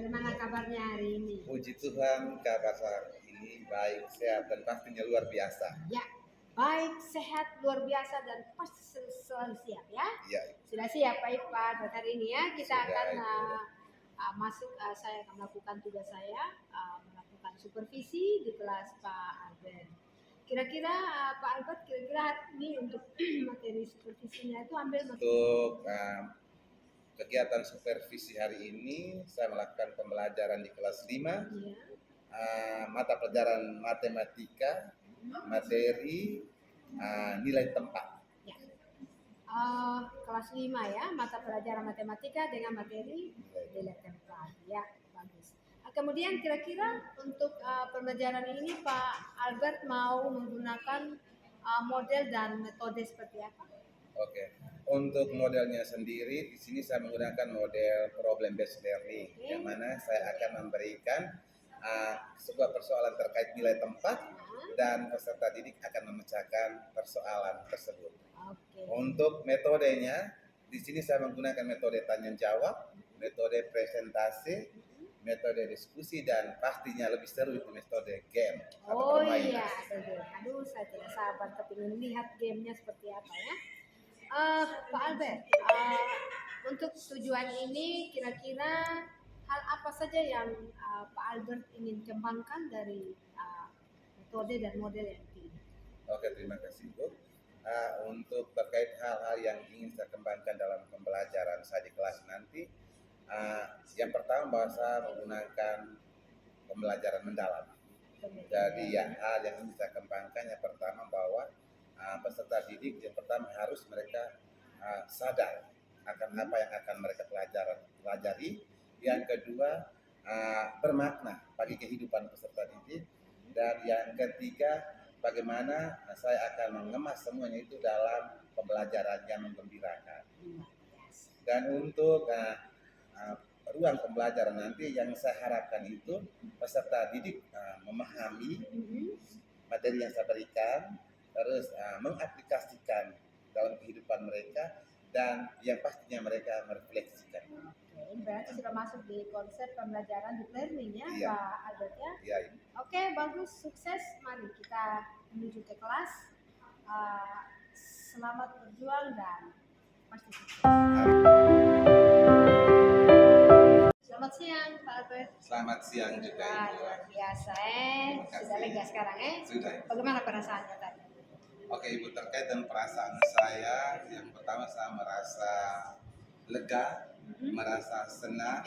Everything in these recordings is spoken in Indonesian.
bagaimana kabarnya hari ini? Puji Tuhan, kabar saya ini baik, sehat, dan pastinya luar biasa. Ya, baik, sehat, luar biasa, dan pasti selalu siap ya. Ya, Sudah siap Pak Iqbal buat hari ini ya. Kita Sudah, akan Ibu. saya akan melakukan tugas saya, melakukan supervisi di kelas Pak Albert. Kira-kira Pak Albert, kira-kira hari ini untuk materi supervisinya itu ambil Untuk kegiatan supervisi hari ini, saya melakukan pembelajaran di kelas 5, ya. mata pelajaran matematika, materi nilai tempat. Ya. Kelas 5 ya, mata pelajaran matematika dengan materi nilai tempat. Ya, bagus. Kemudian kira-kira untuk pembelajaran ini Pak Albert mau menggunakan model dan metode seperti apa? Oke. Untuk modelnya sendiri, di sini saya menggunakan model problem based learning, yang mana saya akan memberikan sebuah persoalan terkait nilai tempat dan peserta didik akan memecahkan persoalan tersebut. Oke. Untuk metodenya, di sini saya menggunakan metode tanya jawab, metode presentasi, metode diskusi, dan pastinya lebih seru itu metode game atau Oh permainan. iya, aduh saya tidak sabar kepingin lihat gamenya seperti apa ya. Pak Albert, untuk tujuan ini kira-kira hal apa saja yang Pak Albert ingin kembangkan dari metode dan model yang dipilih? Oke, terima kasih Bu. Untuk terkait hal-hal yang ingin saya kembangkan dalam pembelajaran saya di kelas nanti, yang pertama bahwa saya menggunakan pembelajaran mendalam. Jadi hal yang ingin saya kembangkan yang pertama bahwa peserta didik yang pertama harus mereka sadar akan apa yang akan mereka pelajari. Yang kedua bermakna bagi kehidupan peserta didik. Dan yang ketiga bagaimana saya akan mengemas semuanya itu dalam pembelajaran yang menggembirakan. Dan untuk ruang pembelajaran nanti yang saya harapkan itu peserta didik memahami materi yang saya berikan, terus mengaplikasikan dalam kehidupan mereka, dan yang pastinya mereka merefleksikan. Oke, berarti sudah masuk di konsep pembelajaran deep learning ya, Iya. Pak Albert ya? Iya. Oke, bagus, sukses. Mari kita menuju ke kelas. Selamat berjuang dan pasti sukses. Selamat siang, Pak Albert. Selamat siang juga. Wah, luar biasa Sudah lega sekarang Sudah. Bagaimana perasaannya tadi? Oke Ibu, terkait dengan perasaan saya, yang pertama saya merasa lega, merasa senang,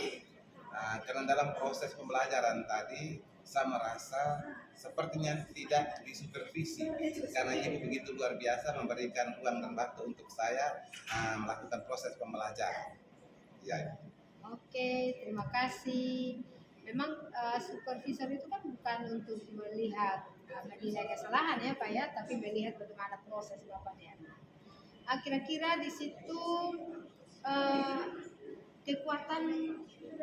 karena dalam proses pembelajaran tadi saya merasa sepertinya tidak disupervisi, karena Ibu begitu luar biasa memberikan ruang dan waktu untuk saya melakukan proses pembelajaran. Ya. Oke, terima kasih. Memang supervisor itu kan bukan untuk melihat menilai kesalahan ya Pak ya, tapi melihat bagaimana proses Bapaknya. Kira-kira di situ kekuatan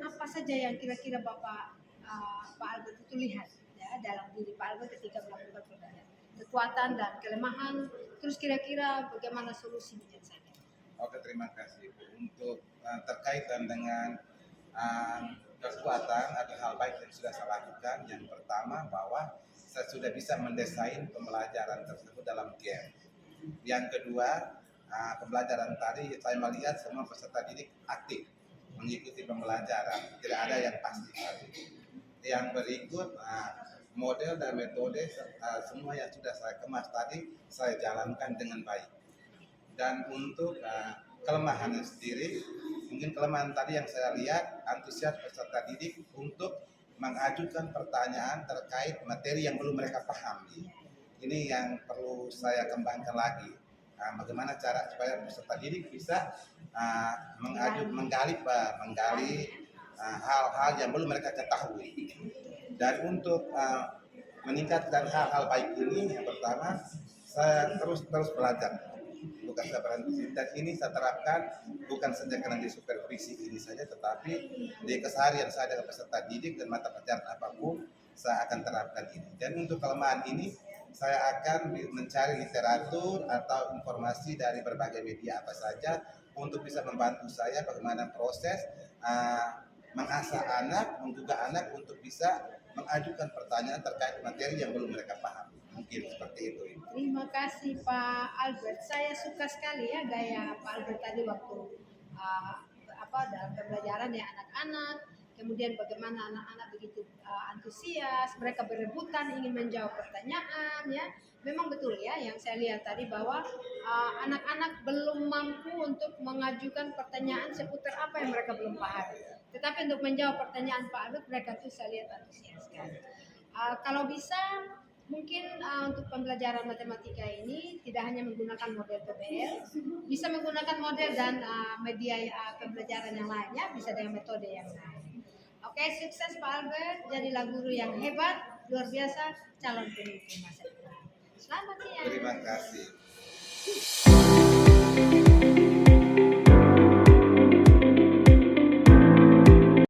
apa saja yang kira-kira Bapak Pak Albert itu lihat ya dalam diri Pak Albert ketika melakukan pembelajaran, kekuatan dan kelemahan, terus kira-kira bagaimana solusinya saja. Oke, terima kasih Bu. Untuk terkait dengan kekuatan atau hal baik yang sudah saya lakukan, yang pertama bahwa saya sudah bisa mendesain pembelajaran tersebut dalam game. Yang kedua, pembelajaran tadi saya melihat semua peserta didik aktif mengikuti pembelajaran, tidak ada yang pasti tadi. Yang berikut model dan metode semua yang sudah saya kemas tadi saya jalankan dengan baik. Dan untuk kelemahannya sendiri, mungkin kelemahan tadi yang saya lihat antusias peserta didik untuk mengajukan pertanyaan terkait materi yang belum mereka pahami. Ini yang perlu saya kembangkan lagi. Bagaimana cara supaya peserta didik bisa menggali hal-hal yang belum mereka ketahui. Dan untuk meningkatkan hal-hal baik ini, yang pertama saya terus belajar. Bukan saya berhenti, dan ini saya terapkan bukan saja karena di supervisi ini saja, tetapi di keseharian saya dengan peserta didik dan mata pelajaran apapun saya akan terapkan ini. Dan untuk kelemahan ini saya akan mencari literatur atau informasi dari berbagai media apa saja untuk bisa membantu saya bagaimana proses mengasah anak, menggugah anak untuk bisa mengajukan pertanyaan terkait materi yang belum mereka pahami. Mungkin seperti itu. Terima kasih Pak Albert. Saya suka sekali ya gaya Pak Albert tadi waktu dalam pembelajaran ya anak-anak. Kemudian bagaimana anak-anak begitu antusias, mereka berebutan ingin menjawab pertanyaan ya. Memang betul ya yang saya lihat tadi bahwa anak-anak belum mampu untuk mengajukan pertanyaan seputar apa yang mereka belum pahami. Tetapi untuk menjawab pertanyaan Pak Albert mereka tuh saya lihat antusias sekali. Kalau bisa mungkin untuk pembelajaran matematika ini tidak hanya menggunakan model PBL, bisa menggunakan model dan media pembelajaran yang lainnya, bisa dengan metode yang lain. Oke, sukses Pak Albert, jadilah guru yang hebat, luar biasa, calon pemimpin masa depan. Selamat siang. Terima kasih.